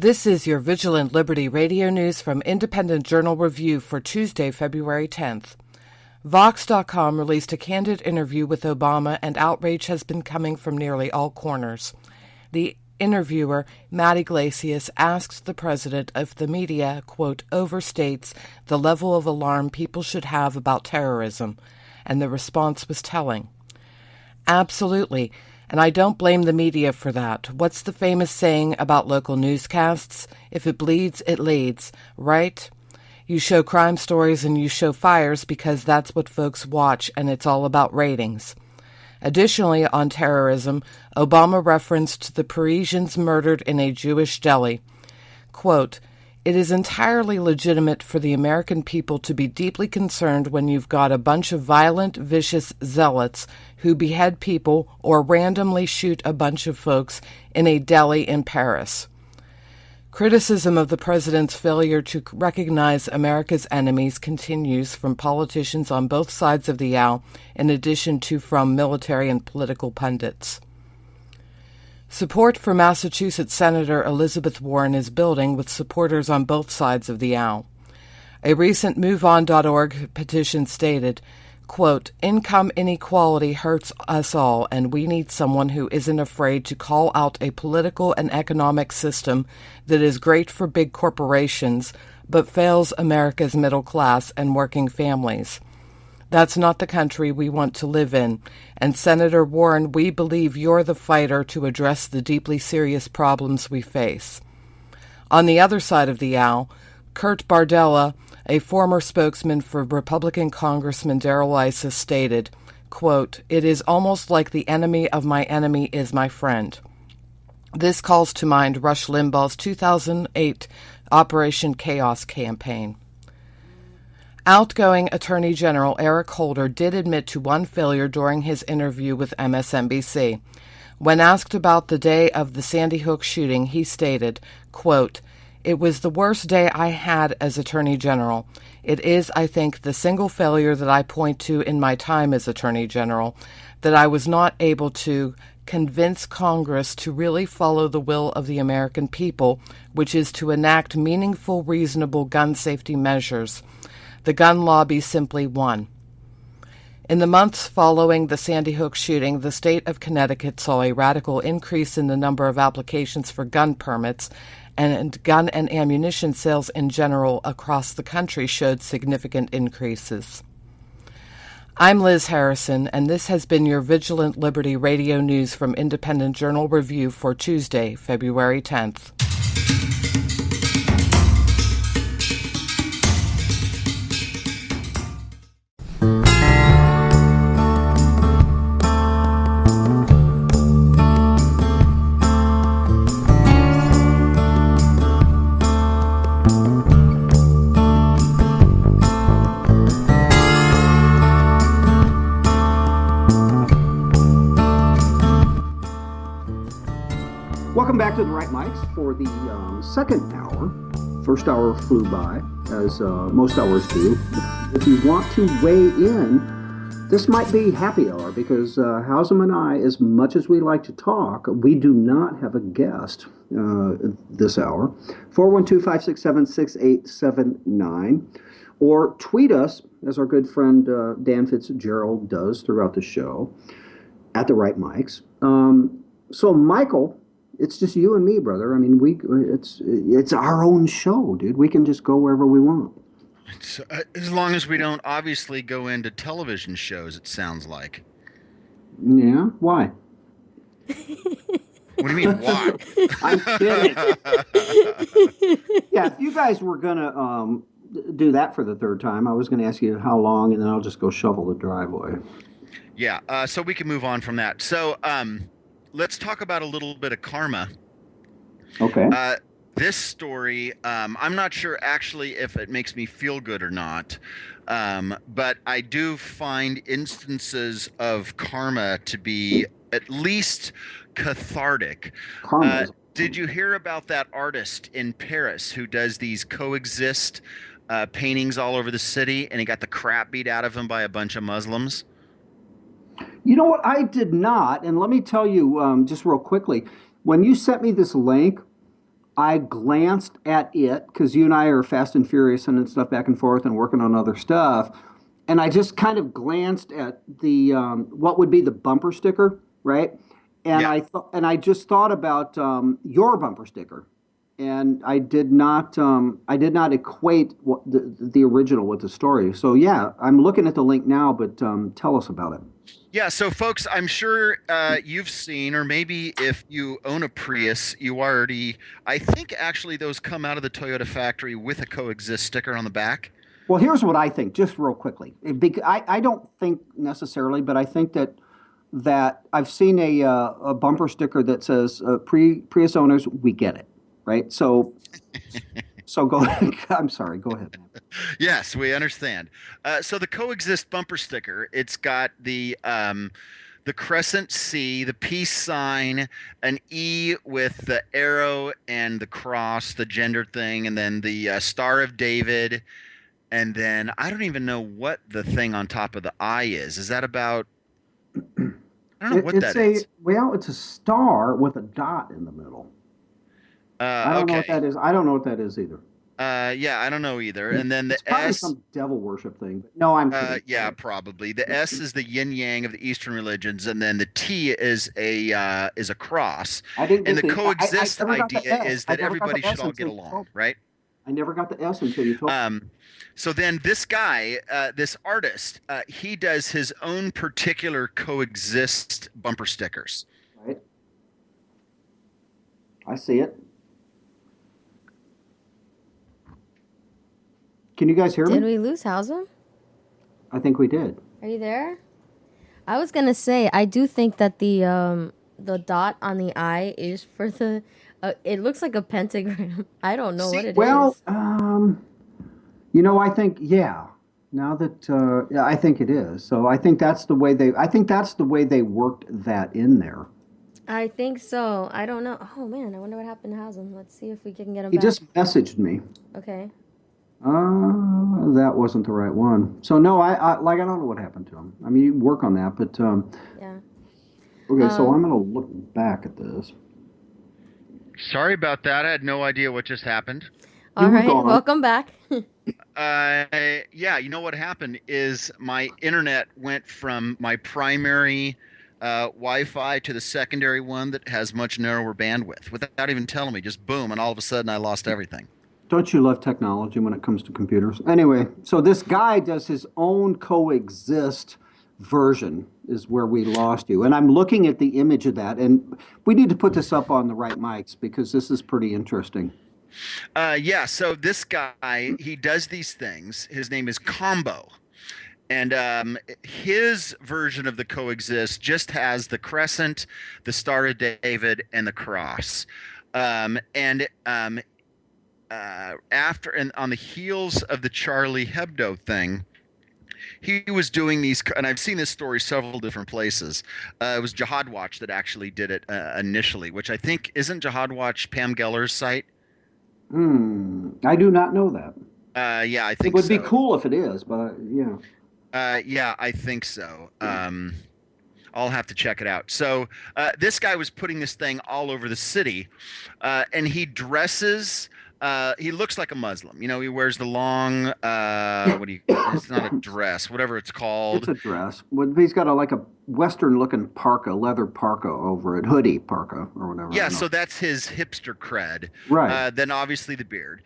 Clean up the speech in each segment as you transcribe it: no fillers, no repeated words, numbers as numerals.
This is your Vigilant Liberty radio news from Independent Journal Review for Tuesday, February 10th. Vox.com released a candid interview with Obama, and outrage has been coming from nearly all corners. The interviewer, Matt Iglesias, asked the president if the media, quote, overstates the level of alarm people should have about terrorism, and the response was telling. Absolutely. And I don't blame the media for that. What's the famous saying about local newscasts? If it bleeds, it leads, right? You show crime stories and you show fires because that's what folks watch, and it's all about ratings. Additionally, on terrorism, Obama referenced the Parisians murdered in a Jewish deli. Quote, it is entirely legitimate for the American people to be deeply concerned when you've got a bunch of violent, vicious zealots who behead people or randomly shoot a bunch of folks in a deli in Paris. Criticism of the president's failure to recognize America's enemies continues from politicians on both sides of the aisle, in addition to from military and political pundits. Support for Massachusetts Senator Elizabeth Warren is building with supporters on both sides of the aisle. A recent MoveOn.org petition stated, quote, income inequality hurts us all, and we need someone who isn't afraid to call out a political and economic system that is great for big corporations but fails America's middle class and working families. That's not the country we want to live in. And Senator Warren, we believe you're the fighter to address the deeply serious problems we face. On the other side of the aisle, Kurt Bardella, a former spokesman for Republican Congressman Darrell Issa, stated, quote, it is almost like the enemy of my enemy is my friend. This calls to mind Rush Limbaugh's 2008 Operation Chaos campaign. Outgoing Attorney General Eric Holder did admit to one failure during his interview with MSNBC. When asked about the day of the Sandy Hook shooting, he stated, quote, it was the worst day I had as Attorney General. It is, I think, the single failure that I point to in my time as Attorney General, that I was not able to convince Congress to really follow the will of the American people, which is to enact meaningful, reasonable gun safety measures. The gun lobby simply won. In the months following the Sandy Hook shooting, the state of Connecticut saw a radical increase in the number of applications for gun permits, and gun and ammunition sales in general across the country showed significant increases. I'm Liz Harrison, and this has been your Vigilant Liberty radio news from Independent Journal Review for Tuesday, February 10th. Welcome back to the Right Mics for the second hour. First hour flew by, as most hours do. If you want to weigh in, this might be happy hour, because Hausum and I, as much as we like to talk, we do not have a guest this hour. 412-567-6879. Or tweet us, as our good friend Dan Fitzgerald does throughout the show, at the Right Mics. So, Michael, it's just you and me, brother. I mean, it's our own show, dude. We can just go wherever we want. As long as we don't obviously go into television shows, it sounds like. Yeah? Why? What do you mean, why? I'm kidding. Yeah, if you guys were going to do that for the third time, I was going to ask you how long, and then I'll just go shovel the driveway. Yeah, so we can move on from that. So, let's talk about a little bit of karma. Okay. This story, I'm not sure actually if it makes me feel good or not, but I do find instances of karma to be at least cathartic. Did you hear about that artist in Paris who does these coexist paintings all over the city, and he got the crap beat out of him by a bunch of Muslims? You know what? I did not. And let me tell you just real quickly, when you sent me this link, I glanced at it because you and I are fast and furious and stuff back and forth and working on other stuff. And I just kind of glanced at the what would be the bumper sticker, right? And Yeah. I just thought about your bumper sticker, and I did not equate the original with the story. So yeah, I'm looking at the link now, but tell us about it. Yeah, so folks, I'm sure you've seen, or maybe if you own a Prius, you already. I think actually those come out of the Toyota factory with a coexist sticker on the back. Well, here's what I think, just real quickly. I don't think necessarily, but I think that I've seen a bumper sticker that says Prius owners, we get it, right? So go. I'm sorry. Go ahead, man. Yes, we understand. So the coexist bumper sticker, it's got the crescent C, the peace sign, an E with the arrow and the cross, the gender thing, and then the Star of David. And then I don't even know what the thing on top of the I is. Is that about? I don't know what It's that is. it's a star with a dot in the middle. I don't know what Okay. that is. I don't know what that is either. Yeah, I don't know either. And then the It's probably S, some devil worship thing. But no, I'm kidding. yeah, probably. The S is the yin yang of the Eastern religions, and then the T is a cross. I didn't And get the I coexist never got the idea S. is I that never got everybody the should S all get until you along, told me. right? I never got the S until you told me. Um, so then this guy, this artist, he does his own particular coexist bumper stickers. Right? I see it. Can you guys hear Did me? we lose Hausman? I think we did. Are you there? I was gonna say I do think that the dot on the I is for the. It looks like a pentagram. I don't know what See, it Well, is. I think yeah. Now that yeah, I think it is. So I think that's the way they worked that in there. I think so. I don't know. Oh man, I wonder what happened to Hausman. Let's see if we can get him He back. just messaged me. Okay. That wasn't the right one. So no, I don't know what happened to him. I mean, you work on that, but Yeah. okay. So I'm Um. gonna look back at this. sorry about that. I had no idea what just happened. You All were right. gone. Welcome back. Yeah, you know what happened is my internet went from my primary Wi-Fi to the secondary one that has much narrower bandwidth without even telling me. Just boom, and all of a sudden I lost everything. Don't you love technology when it comes to computers? Anyway, so this guy does his own coexist version is where we lost you. And I'm looking at the image of that, and we need to put this up on the right mics because this is pretty interesting. Yeah, so this guy, he does these things. His name is Combo. And his version of the coexist just has the crescent, the Star of David, and the cross. And after and on the heels of the Charlie Hebdo thing, he was doing these, and I've seen this story several different places. It was Jihad Watch that actually did it initially, which I think isn't Jihad Watch Pam Geller's site. I do not know that. Yeah, I It think would be so. cool if it is, but yeah. Yeah, I think so. I'll have to check it out. So this guy was putting this thing all over the city, and he dresses. He looks like a Muslim. You know, he wears the long. What do you? It's not a dress. Whatever it's It's called. a dress. He's got like a Western looking parka, leather parka over it, hoodie parka or whatever. Yeah, No. so that's his hipster cred. Right. Then obviously the beard.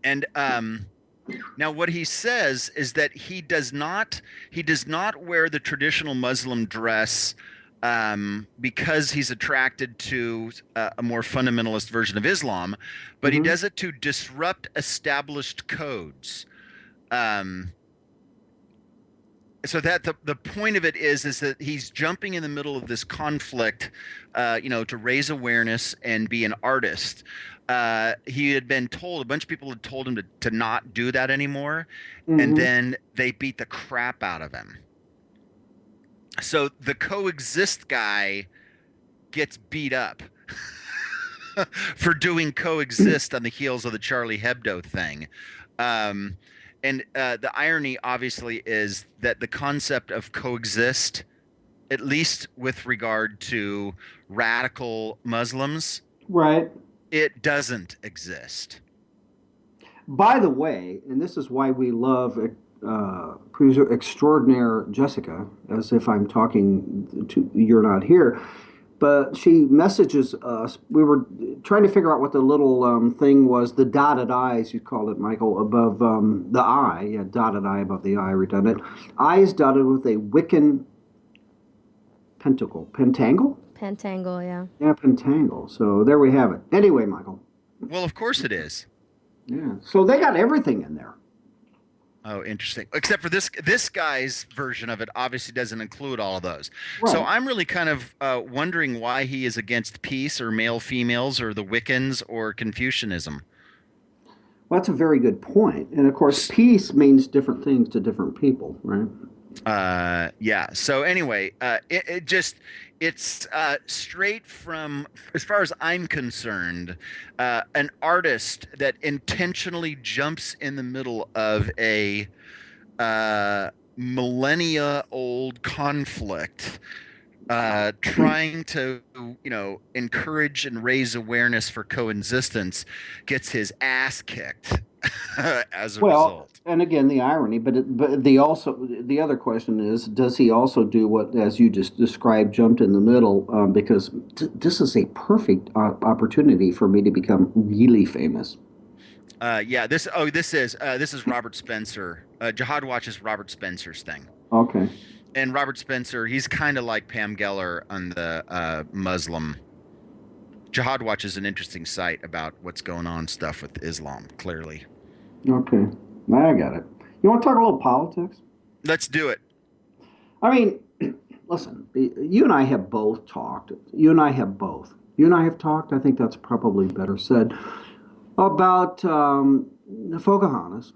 And now what he says is that he does not wear the traditional Muslim dress because he's attracted to a more fundamentalist version of Islam, but he Mhm. does it to disrupt established codes. Um, so that the point of it is that he's jumping in the middle of this conflict, to raise awareness and be an artist. He had been told, a bunch of people had told him to not do that anymore, and Mhm. then they beat the crap out of him. So the coexist guy gets beat up for doing coexist on the heels of the Charlie Hebdo thing. And the irony, obviously, is that the concept of coexist, at least with regard to radical Muslims, Right. It doesn't exist. By the way, and this is why we love producer extraordinaire Jessica, as if I'm talking to you're not here, but she messages us. We were trying to figure out what the little thing was, the dotted I's, you called it, Michael, above the I, yeah, dotted I above the I, redundant. I is dotted with a Wiccan pentacle. Pentangle? Pentangle, yeah. Yeah, pentangle. So there we have it. Anyway, Michael. Well, of course it is. Yeah. So they got everything in there. Oh, interesting. Except for this guy's version of it obviously doesn't include all of those. Right. So I'm really kind of wondering why he is against peace or male females or the Wiccans or Confucianism. Well, that's a very good point. And of course, peace means different things to different people, right? Yeah. So anyway, it's straight from, as far as I'm concerned, an artist that intentionally jumps in the middle of a millennia old conflict, trying to, encourage and raise awareness for coexistence, gets his ass kicked as a result. And again, the irony, but the other question is, does he also do what, as you just described, jumped in the middle? Because this is a perfect opportunity for me to become really famous. Yeah. This is Robert Spencer. Jihad Watch is Robert Spencer's thing. Okay. And Robert Spencer, he's kind of like Pam Geller on the Muslim. Jihad Watch is an interesting site about what's going on stuff with Islam, clearly. Okay. I got it. You want to talk a little politics? Let's do it. I mean, listen, you and I have both talked. You and I have talked, I think that's probably better said, about Pocahontas,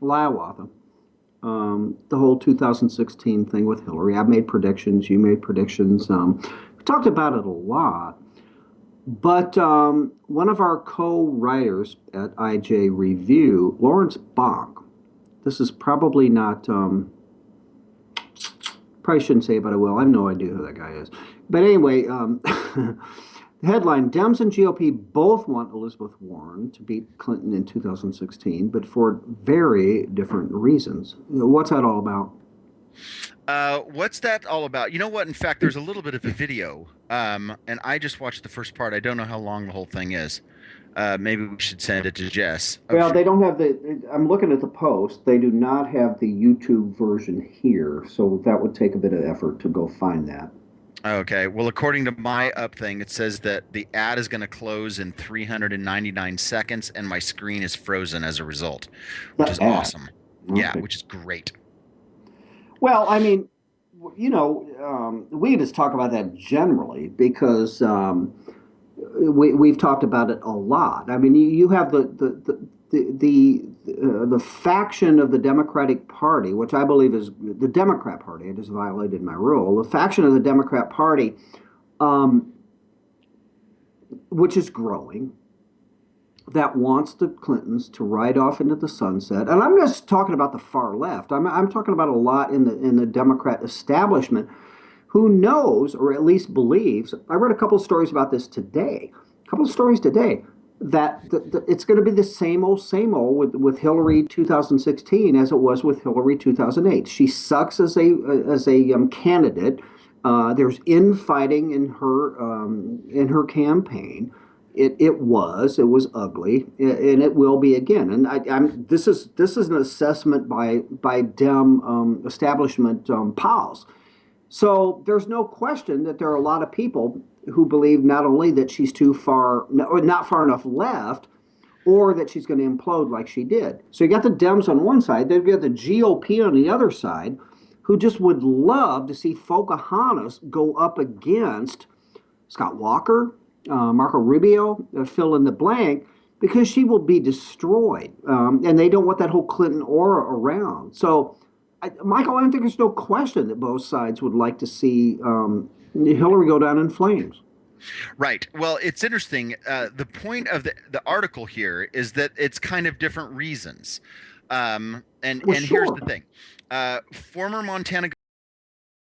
Hiawatha, the whole 2016 thing with Hillary. I've made predictions. You made predictions. We talked about it a lot. But one of our co-writers at IJ Review, Lawrence Bach, this is probably not, probably shouldn't say it, but I will. I have no idea who that guy is. But anyway, the headline, Dems and GOP both want Elizabeth Warren to beat Clinton in 2016, but for very different reasons. What's that all about? What's that all about? You know what? In fact, there's a little bit of a video, and I just watched the first part. I don't know how long the whole thing is. Maybe we should send it to Jess. Well, they don't have I'm looking at the post. They do not have the YouTube version here, so that would take a bit of effort to go find that. Okay. Well, according to my up thing, it says that the ad is going to close in 399 seconds, and my screen is frozen as a result, which is awesome. Okay. Yeah, which is great. Well, I mean, we can just talk about that generally because we've talked about it a lot. I mean, you have the faction of the Democratic Party, which I believe is the Democrat Party. I just violated my rule. The faction of the Democrat Party, which is growing, that wants the Clintons to ride off into the sunset. And I'm just talking about the far left. I'm talking about a lot in the Democrat establishment who knows, or at least believes. I read a couple of stories about this today. That it's going to be the same old with Hillary 2016 as it was with Hillary 2008. She sucks as a candidate. There's infighting in her campaign. It was ugly, and it will be again. And this is an assessment by Dem establishment pals. So there's no question that there are a lot of people who believe not only that she's too far, or not far enough left, or that she's going to implode like she did. So you got the Dems on one side, then you got the GOP on the other side, who just would love to see Pocahontas go up against Scott Walker, Marco Rubio, fill in the blank, because she will be destroyed. And they don't want that whole Clinton aura around. So, Michael, I don't think there's no question that both sides would like to see Hillary go down in flames. Right. Well, it's interesting. The point of the article here is that it's kind of different reasons. And here's the thing. Former Montana